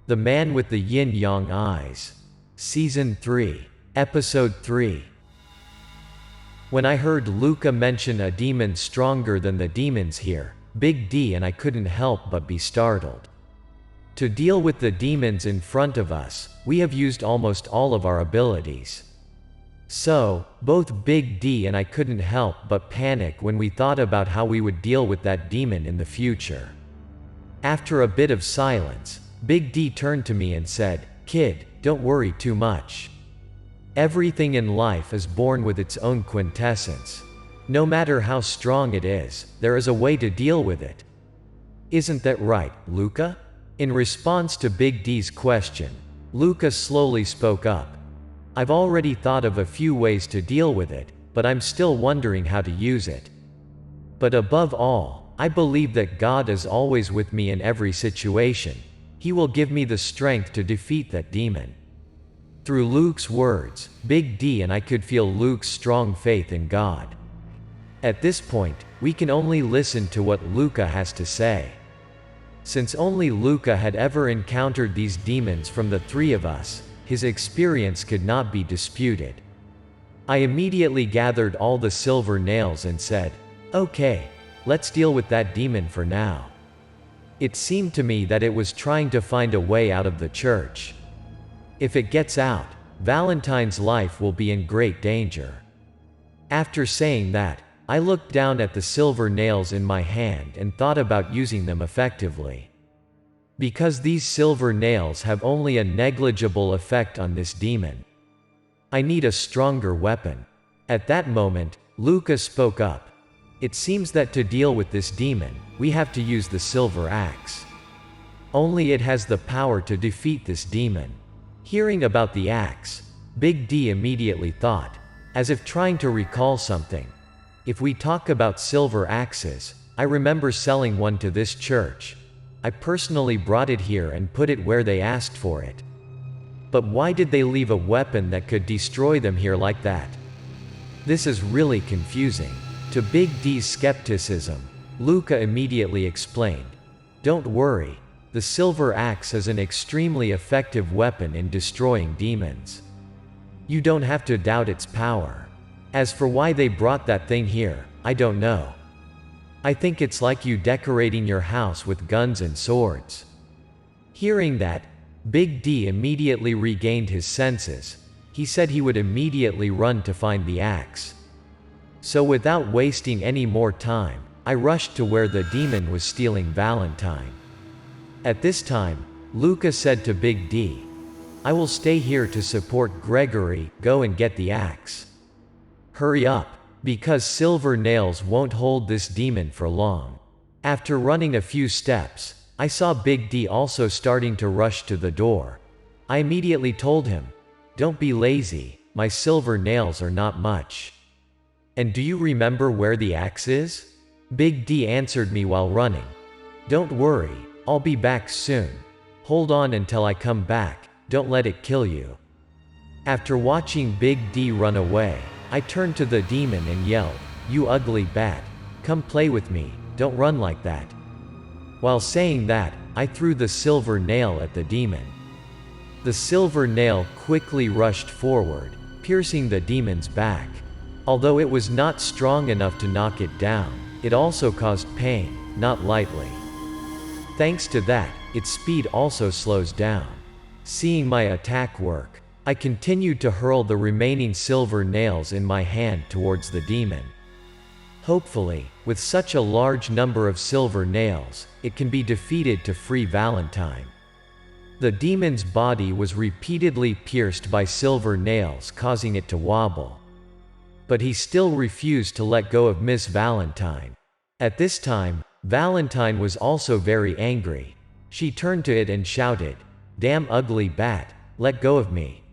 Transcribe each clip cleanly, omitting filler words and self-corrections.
The Man with the Yin-Yang Eyes. Season 3. Episode 3. When I heard Luca mention a demon stronger than the demons here, Big D and I couldn't help but be startled. To deal with the demons in front of us, we have used almost all of our abilities. So, both Big D and I couldn't help but panic when we thought about how we would deal with that demon in the future. After a bit of silence, Big D turned to me and said, "Kid, don't worry too much. Everything in life is born with its own quintessence. No matter how strong it is, there is a way to deal with it. Isn't that right, Luca?" In response to Big D's question, Luca slowly spoke up. "I've already thought of a few ways to deal with it, but I'm still wondering how to use it. But above all, I believe that God is always with me in every situation. He will give me the strength to defeat that demon." Through Luke's words, Big D and I could feel Luke's strong faith in God. At this point, we can only listen to what Luca has to say. Since only Luca had ever encountered these demons from the three of us, his experience could not be disputed. I immediately gathered all the silver nails and said, "Okay, let's deal with that demon for now." It seemed to me that it was trying to find a way out of the church. If it gets out, Valentine's life will be in great danger. After saying that, I looked down at the silver nails in my hand and thought about using them effectively. Because these silver nails have only a negligible effect on this demon, I need a stronger weapon. At that moment, Luca spoke up. "It seems that to deal with this demon, we have to use the silver axe. Only it has the power to defeat this demon." Hearing about the axe, Big D immediately thought, as if trying to recall something, "If we talk about silver axes, I remember selling one to this church. I personally brought it here and put it where they asked for it. But why did they leave a weapon that could destroy them here like that? This is really confusing." To Big D's skepticism, Luca immediately explained, "Don't worry, the silver axe is an extremely effective weapon in destroying demons. You don't have to doubt its power. As for why they brought that thing here, I don't know. I think it's like you decorating your house with guns and swords." Hearing that, Big D immediately regained his senses. He said he would immediately run to find the axe. So without wasting any more time, I rushed to where the demon was stealing Valentine. At this time, Luca said to Big D, "I will stay here to support Gregory, go and get the axe. Hurry up, because silver nails won't hold this demon for long." After running a few steps, I saw Big D also starting to rush to the door. I immediately told him, "Don't be lazy, my silver nails are not much. And do you remember where the axe is?" Big D answered me while running, "Don't worry, I'll be back soon. Hold on until I come back, don't let it kill you." After watching Big D run away, I turned to the demon and yelled, "You ugly bat, come play with me, don't run like that." While saying that, I threw the silver nail at the demon. The silver nail quickly rushed forward, piercing the demon's back. Although it was not strong enough to knock it down, it also caused pain, not lightly. Thanks to that, its speed also slows down. Seeing my attack work, I continued to hurl the remaining silver nails in my hand towards the demon. Hopefully, with such a large number of silver nails, it can be defeated to free Valentine. The demon's body was repeatedly pierced by silver nails, causing it to wobble. But he still refused to let go of Miss Valentine. At this time, Valentine was also very angry. She turned to it and shouted, "Damn ugly bat, let go of me.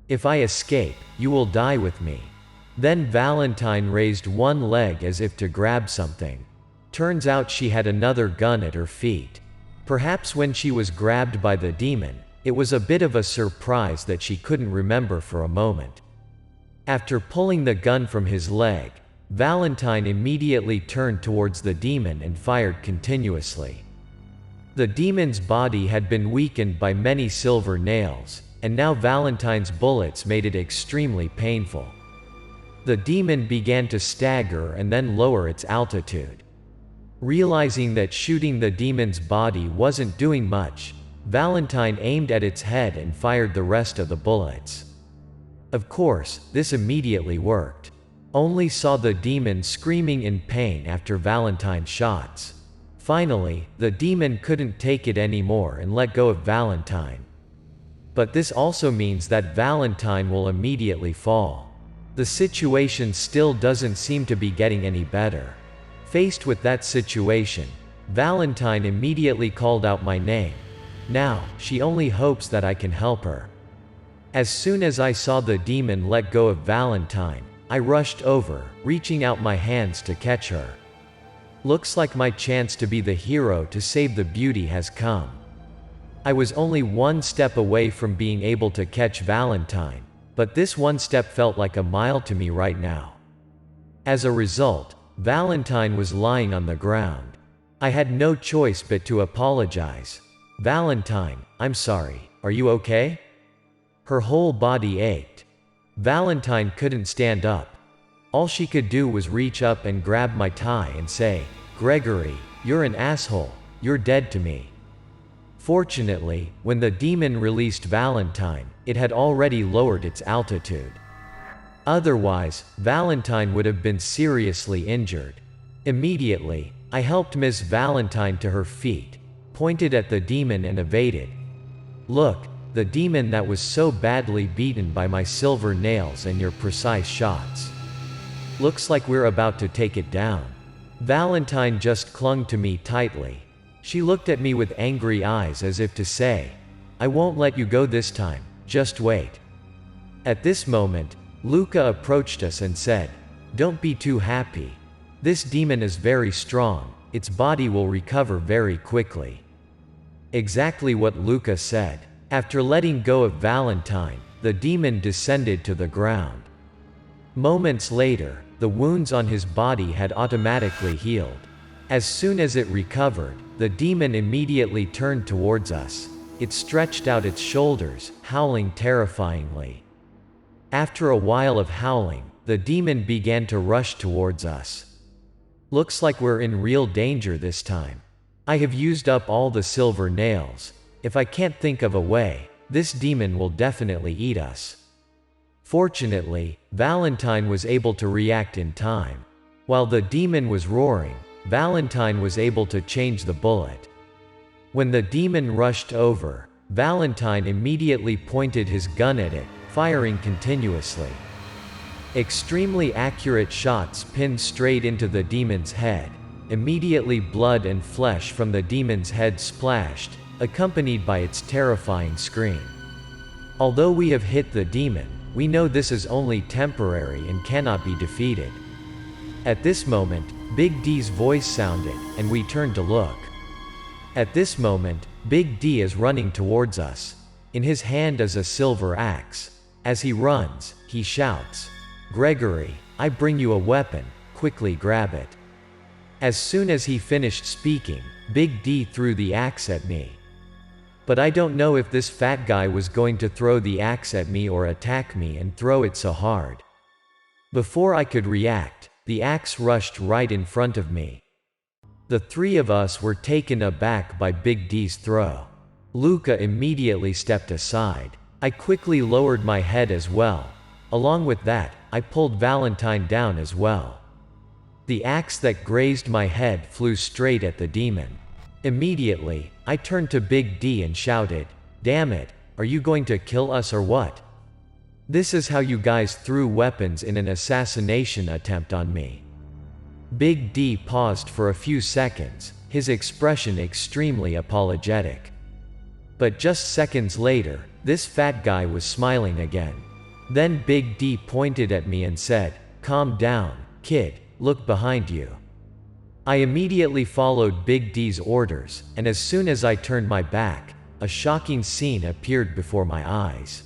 If I escape, you will die with me." Then Valentine raised one leg as if to grab something. Turns out she had another gun at her feet. Perhaps when she was grabbed by the demon, it was a bit of a surprise that she couldn't remember for a moment. After pulling the gun from his leg, Valentine immediately turned towards the demon and fired continuously. The demon's body had been weakened by many silver nails, and now Valentine's bullets made it extremely painful. The demon began to stagger and then lower its altitude. Realizing that shooting the demon's body wasn't doing much, Valentine aimed at its head and fired the rest of the bullets. Of course, this immediately worked. Only saw the demon screaming in pain after Valentine's shots. Finally, the demon couldn't take it anymore and let go of Valentine. But this also means that Valentine will immediately fall. The situation still doesn't seem to be getting any better. Faced with that situation, Valentine immediately called out my name. Now, she only hopes that I can help her. As soon as I saw the demon let go of Valentine, I rushed over, reaching out my hands to catch her. Looks like my chance to be the hero to save the beauty has come. I was only one step away from being able to catch Valentine, but this one step felt like a mile to me right now. As a result, Valentine was lying on the ground. I had no choice but to apologize. Valentine, I'm sorry, are you okay? Her whole body ached. Valentine couldn't stand up. All she could do was reach up and grab my tie and say, "Gregory, you're an asshole, you're dead to me." Fortunately, when the demon released Valentine, it had already lowered its altitude. Otherwise, Valentine would have been seriously injured. Immediately, I helped Miss Valentine to her feet, pointed at the demon and evaded. Look, the demon that was so badly beaten by my silver nails and your precise shots. Looks like we're about to take it down. Valentine just clung to me tightly. She looked at me with angry eyes as if to say, "I won't let you go this time, just wait." At this moment, Luca approached us and said, "Don't be too happy. This demon is very strong, its body will recover very quickly." Exactly what Luca said. After letting go of Valentine, the demon descended to the ground. Moments later, the wounds on his body had automatically healed. As soon as it recovered, the demon immediately turned towards us. It stretched out its shoulders, howling terrifyingly. After a while of howling, the demon began to rush towards us. Looks like we're in real danger this time. I have used up all the silver nails. If I can't think of a way, this demon will definitely eat us. Fortunately, Valentine was able to react in time. While the demon was roaring, Valentine was able to change the bullet. When the demon rushed over, Valentine immediately pointed his gun at it, firing continuously. Extremely accurate shots pinned straight into the demon's head. Immediately blood and flesh from the demon's head splashed, accompanied by its terrifying scream. Although we have hit the demon, we know this is only temporary and cannot be defeated. At this moment, Big D's voice sounded, and we turned to look. At this moment, Big D is running towards us. In his hand is a silver axe. As he runs, he shouts, "Gregory, I bring you a weapon, quickly grab it." As soon as he finished speaking, Big D threw the axe at me. But I don't know if this fat guy was going to throw the axe at me or attack me and throw it so hard. Before I could react, the axe rushed right in front of me. The three of us were taken aback by Big D's throw. Luca immediately stepped aside. I quickly lowered my head as well. Along with that, I pulled Valentine down as well. The axe that grazed my head flew straight at the demon. Immediately, I turned to Big D and shouted, "Damn it, are you going to kill us or what? This is how you guys threw weapons in an assassination attempt on me." Big D paused for a few seconds, his expression extremely apologetic. But just seconds later, this fat guy was smiling again. Then Big D pointed at me and said, "Calm down, kid, look behind you." I immediately followed Big D's orders, and as soon as I turned my back, a shocking scene appeared before my eyes.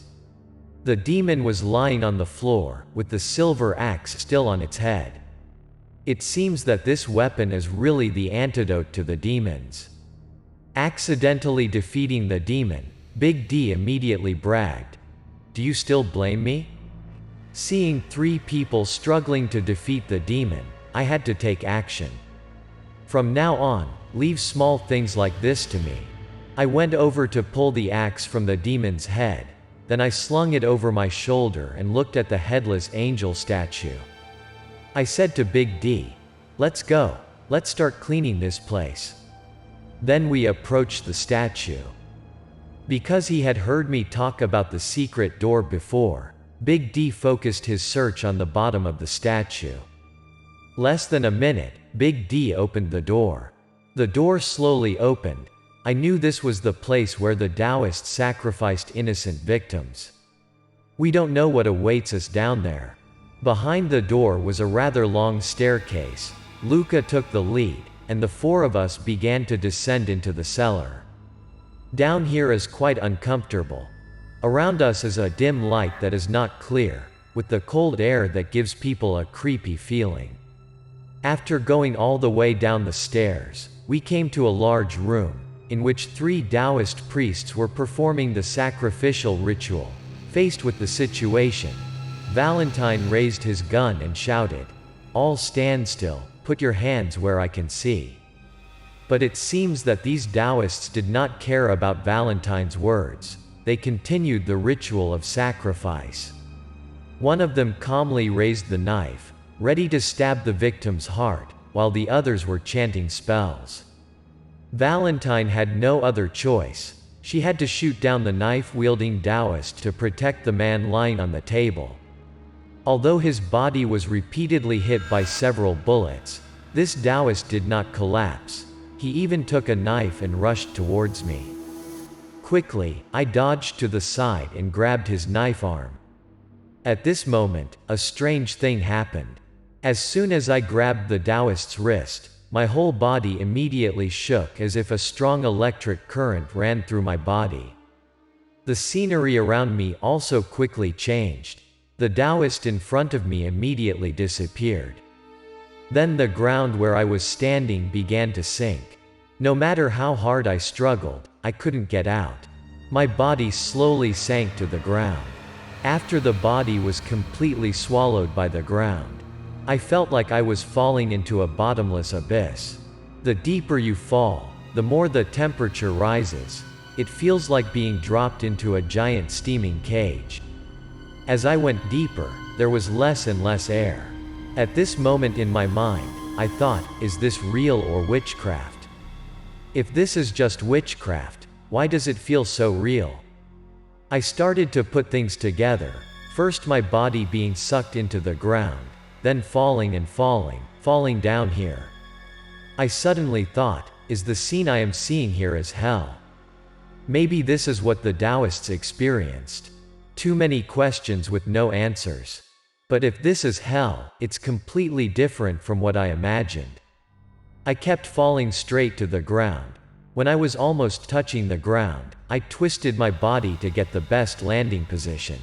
The demon was lying on the floor, with the silver axe still on its head. It seems that this weapon is really the antidote to the demons. Accidentally defeating the demon, Big D immediately bragged. Do you still blame me? Seeing 3 people struggling to defeat the demon, I had to take action. From now on, leave small things like this to me. I went over to pull the axe from the demon's head, then I slung it over my shoulder and looked at the headless angel statue. I said to Big D, let's go, let's start cleaning this place. Then we approached the statue. Because he had heard me talk about the secret door before, Big D focused his search on the bottom of the statue. Less than a minute, Big D opened the door. The door slowly opened. I knew this was the place where the Taoists sacrificed innocent victims. We don't know what awaits us down there. Behind the door was a rather long staircase. Luca took the lead, and the 4 of us began to descend into the cellar. Down here is quite uncomfortable. Around us is a dim light that is not clear, with the cold air that gives people a creepy feeling. After going all the way down the stairs, we came to a large room, in which 3 Taoist priests were performing the sacrificial ritual. Faced with the situation, Valentine raised his gun and shouted, "All stand still, put your hands where I can see." But it seems that these Taoists did not care about Valentine's words. They continued the ritual of sacrifice. One of them calmly raised the knife, ready to stab the victim's heart, while the others were chanting spells. Valentine had no other choice. She had to shoot down the knife-wielding Taoist to protect the man lying on the table. Although his body was repeatedly hit by several bullets, this Taoist did not collapse. He even took a knife and rushed towards me. Quickly, I dodged to the side and grabbed his knife arm. At this moment, a strange thing happened. As soon as I grabbed the Taoist's wrist, my whole body immediately shook as if a strong electric current ran through my body. The scenery around me also quickly changed. The Taoist in front of me immediately disappeared. Then the ground where I was standing began to sink. No matter how hard I struggled, I couldn't get out. My body slowly sank to the ground. After the body was completely swallowed by the ground, I felt like I was falling into a bottomless abyss. The deeper you fall, the more the temperature rises. It feels like being dropped into a giant steaming cage. As I went deeper, there was less and less air. At this moment in my mind, I thought, is this real or witchcraft? If this is just witchcraft, why does it feel so real? I started to put things together, first my body being sucked into the ground, then falling and falling down here. I suddenly thought, is the scene I am seeing here as hell? Maybe this is what the Taoists experienced. Too many questions with no answers. But if this is hell, it's completely different from what I imagined. I kept falling straight to the ground. When I was almost touching the ground, I twisted my body to get the best landing position.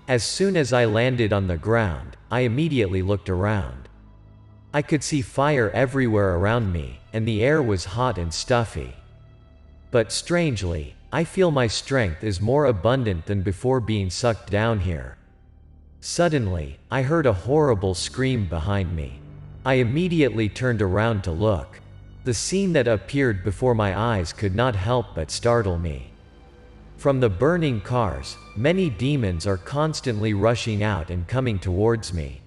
As soon as I landed on the ground, I immediately looked around. I could see fire everywhere around me, and the air was hot and stuffy. But strangely, I feel my strength is more abundant than before being sucked down here. Suddenly, I heard a horrible scream behind me. I immediately turned around to look. The scene that appeared before my eyes could not help but startle me. From the burning cars, many demons are constantly rushing out and coming towards me.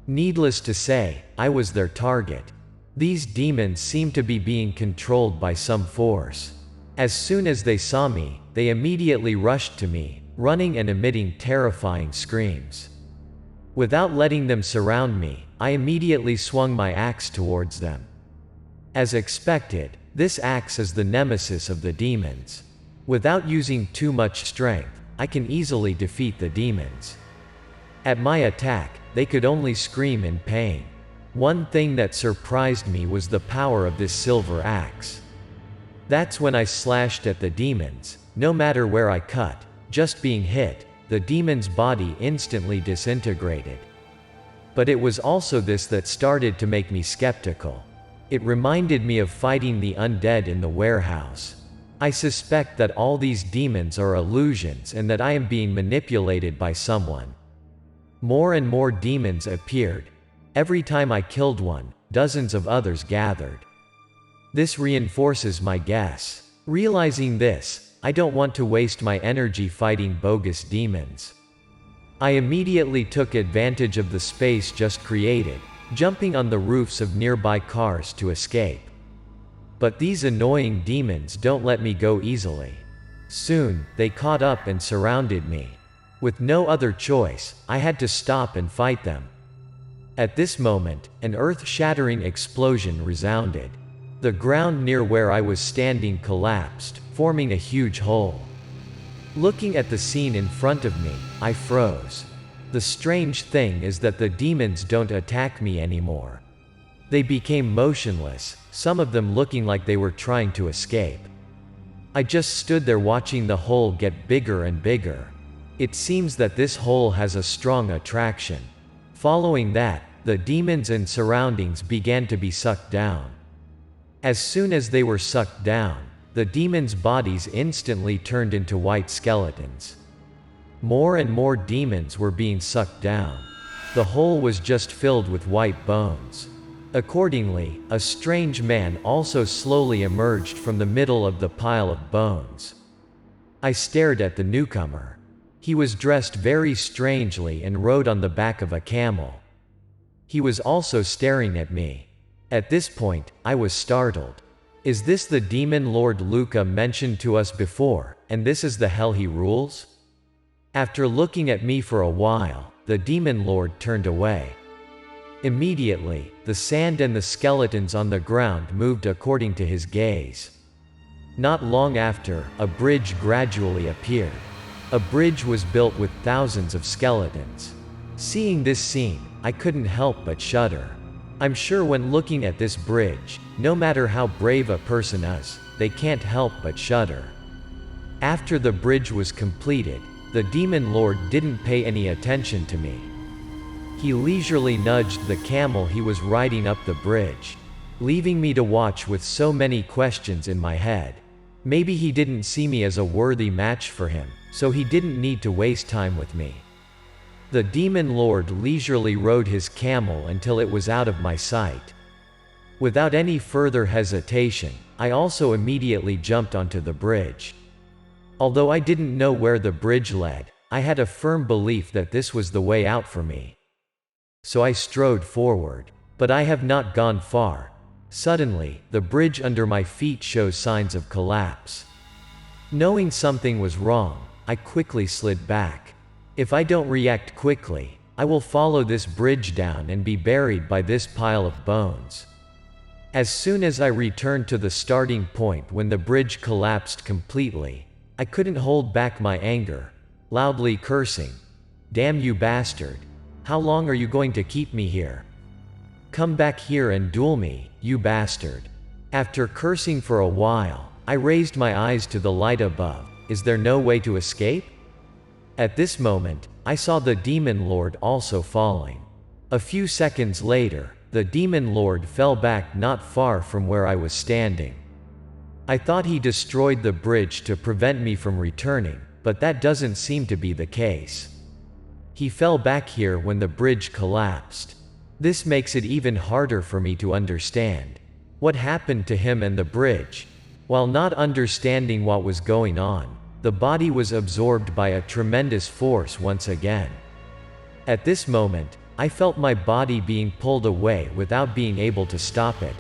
Needless to say, I was their target. These demons seemed to be being controlled by some force. As soon as they saw me, they immediately rushed to me, running and emitting terrifying screams. Without letting them surround me, I immediately swung my axe towards them. As expected, this axe is the nemesis of the demons. Without using too much strength, I can easily defeat the demons. At my attack, they could only scream in pain. One thing that surprised me was the power of this silver axe. That's when I slashed at the demons. No matter where I cut, just being hit, the demon's body instantly disintegrated. But it was also this that started to make me skeptical. It reminded me of fighting the undead in the warehouse. I suspect that all these demons are illusions and that I am being manipulated by someone. More and more demons appeared. Every time I killed one, dozens of others gathered. This reinforces my guess. Realizing this, I don't want to waste my energy fighting bogus demons. I immediately took advantage of the space just created, jumping on the roofs of nearby cars to escape. But these annoying demons don't let me go easily. Soon, they caught up and surrounded me. With no other choice, I had to stop and fight them. At this moment, an earth-shattering explosion resounded. The ground near where I was standing collapsed, forming a huge hole. Looking at the scene in front of me, I froze. The strange thing is that the demons don't attack me anymore. They became motionless, some of them looking like they were trying to escape. I just stood there watching the hole get bigger and bigger. It seems that this hole has a strong attraction. Following that, the demons and surroundings began to be sucked down. As soon as they were sucked down, the demons' bodies instantly turned into white skeletons. More and more demons were being sucked down. The hole was just filled with white bones. Accordingly, a strange man also slowly emerged from the middle of the pile of bones. I stared at the newcomer. He was dressed very strangely and rode on the back of a camel. He was also staring at me. At this point, I was startled. Is this the demon Lord Luca mentioned to us before, and this is the hell he rules? After looking at me for a while, the demon lord turned away. Immediately, the sand and the skeletons on the ground moved according to his gaze. Not long after, a bridge gradually appeared. A bridge was built with thousands of skeletons. Seeing this scene, I couldn't help but shudder. I'm sure when looking at this bridge, no matter how brave a person is, they can't help but shudder. After the bridge was completed, the demon lord didn't pay any attention to me. He leisurely nudged the camel he was riding up the bridge, leaving me to watch with so many questions in my head. Maybe he didn't see me as a worthy match for him, so he didn't need to waste time with me. The demon lord leisurely rode his camel until it was out of my sight. Without any further hesitation, I also immediately jumped onto the bridge. Although I didn't know where the bridge led, I had a firm belief that this was the way out for me. So I strode forward. But I have not gone far. Suddenly, the bridge under my feet shows signs of collapse. Knowing something was wrong, I quickly slid back. If I don't react quickly, I will follow this bridge down and be buried by this pile of bones. As soon as I returned to the starting point when the bridge collapsed completely, I couldn't hold back my anger, loudly cursing, "Damn you bastard! How long are you going to keep me here? Come back here and duel me, you bastard!" After cursing for a while, I raised my eyes to the light above. Is there no way to escape? At this moment, I saw the demon lord also falling. A few seconds later, the demon lord fell back not far from where I was standing. I thought he destroyed the bridge to prevent me from returning, but that doesn't seem to be the case. He fell back here when the bridge collapsed. This makes it even harder for me to understand what happened to him and the bridge. While not understanding what was going on, the body was absorbed by a tremendous force once again. At this moment, I felt my body being pulled away without being able to stop it.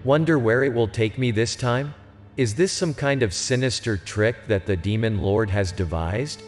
Wonder where it will take me this time? Is this some kind of sinister trick that the demon lord has devised?